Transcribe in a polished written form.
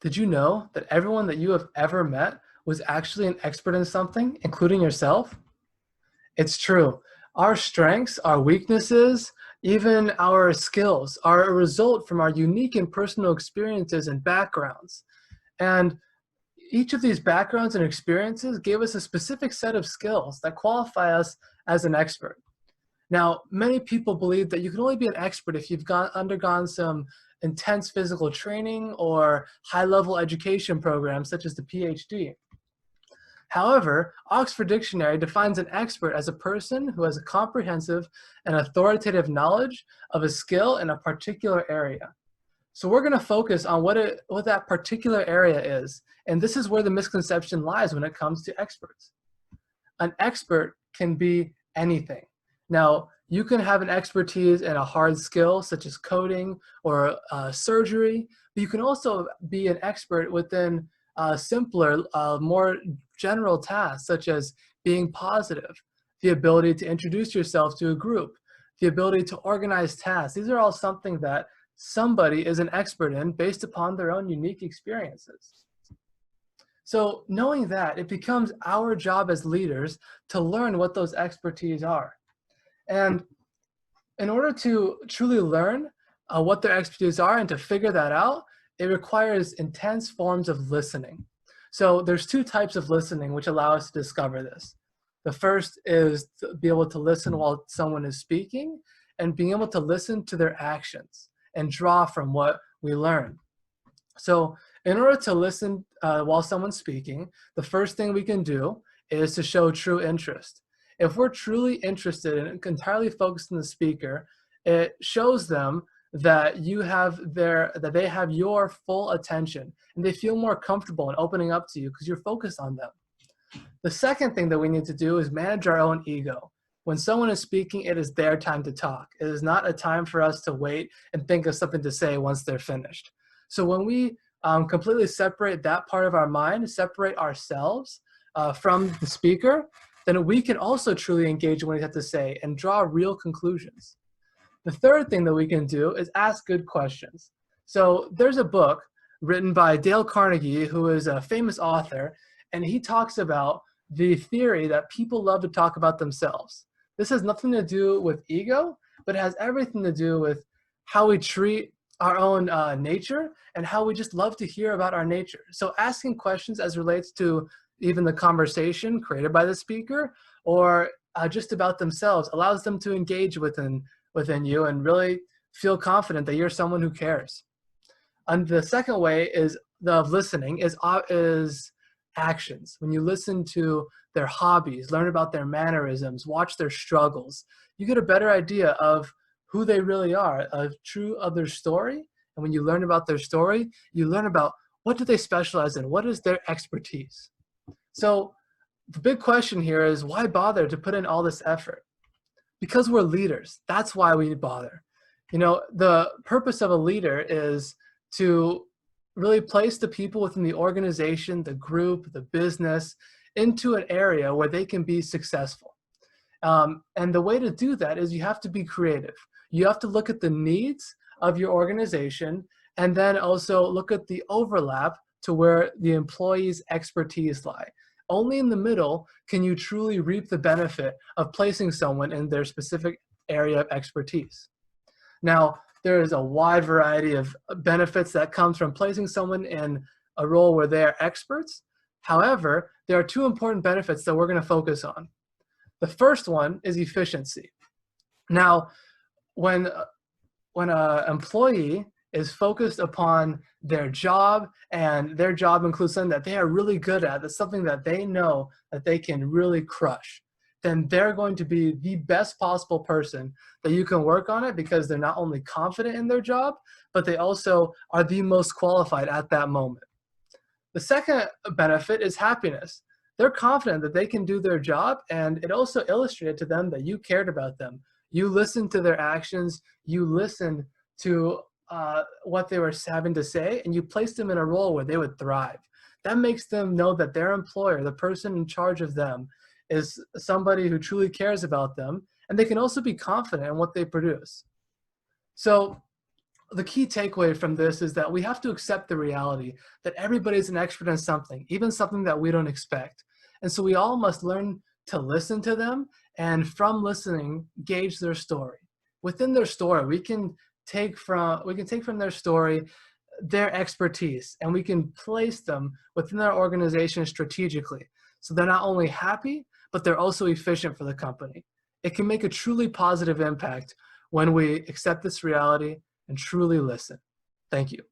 Did you know that everyone that you have ever met was actually an expert in something, including yourself? It's true. Our strengths, our weaknesses, even our skills are a result from our unique and personal experiences and backgrounds. And each of these backgrounds and experiences gave us a specific set of skills that qualify us as an expert. Now, many people believe that you can only be an expert if you've undergone some intense physical training or high-level education programs such as the PhD. However, Oxford Dictionary defines an expert as a person who has a comprehensive and authoritative knowledge of a skill in a particular area. So we're going to focus on what that particular area is, and this is where the misconception lies when it comes to experts. An expert can be anything. Now, you can have an expertise in a hard skill such as coding or surgery, but you can also be an expert within simpler, more general tasks such as being positive, the ability to introduce yourself to a group, the ability to organize tasks. These are all something that somebody is an expert in based upon their own unique experiences. So knowing that, it becomes our job as leaders to learn what those expertise are. And in order to truly learn what their expertise are and to figure that out, it requires intense forms of listening. So there's two types of listening which allow us to discover this. The first is to be able to listen while someone is speaking and being able to listen to their actions and draw from what we learn. So in order to listen while someone's speaking, the first thing we can do is to show true interest. If we're truly interested and entirely focused on the speaker, it shows them that they have your full attention and they feel more comfortable in opening up to you because you're focused on them. The second thing that we need to do is manage our own ego. When someone is speaking, it is their time to talk. It is not a time for us to wait and think of something to say once they're finished. So when we completely separate that part of our mind, separate ourselves from the speaker, then we can also truly engage in what he has to say and draw real conclusions. The third thing that we can do is ask good questions. So there's a book written by Dale Carnegie, who is a famous author, and he talks about the theory that people love to talk about themselves. This has nothing to do with ego, but it has everything to do with how we treat our own nature and how we just love to hear about our nature. So asking questions as relates to even the conversation created by the speaker or just about themselves allows them to engage within you and really feel confident that you're someone who cares. And the second way is of listening is actions. When you listen to their hobbies, learn about their mannerisms, watch their struggles, you get a better idea of who they really are, of their story. And when you learn about their story, you learn about what do they specialize in? What is their expertise? So the big question here is why bother to put in all this effort? Because we're leaders. That's why we bother. You know, the purpose of a leader is to really place the people within the organization, the group, the business, into an area where they can be successful. And the way to do that is you have to be creative. You have to look at the needs of your organization and then also look at the overlap to where the employee's expertise lie. Only in the middle can you truly reap the benefit of placing someone in their specific area of expertise. Now, there is a wide variety of benefits that comes from placing someone in a role where they are experts. However, there are two important benefits that we're going to focus on. The first one is efficiency. Now, when an employee is focused upon their job and their job includes something that they are really good at, that's something that they know that they can really crush, then they're going to be the best possible person that you can work on it because they're not only confident in their job, but they also are the most qualified at that moment. The second benefit is happiness. They're confident that they can do their job, and it also illustrated to them that you cared about them. You listened to their actions, you listened to what they were having to say, and you placed them in a role where they would thrive. That makes them know that their employer, the person in charge of them, is somebody who truly cares about them, and they can also be confident in what they produce. So The key takeaway from this is that we have to accept the reality that everybody's an expert in something, even something that we don't expect. And so we all must learn to listen to them, and from listening, gauge their story. Within their story, we can take from their story their expertise, and we can place them within their organization strategically. So they're not only happy, but they're also efficient for the company. It can make a truly positive impact when we accept this reality and truly listen. Thank you.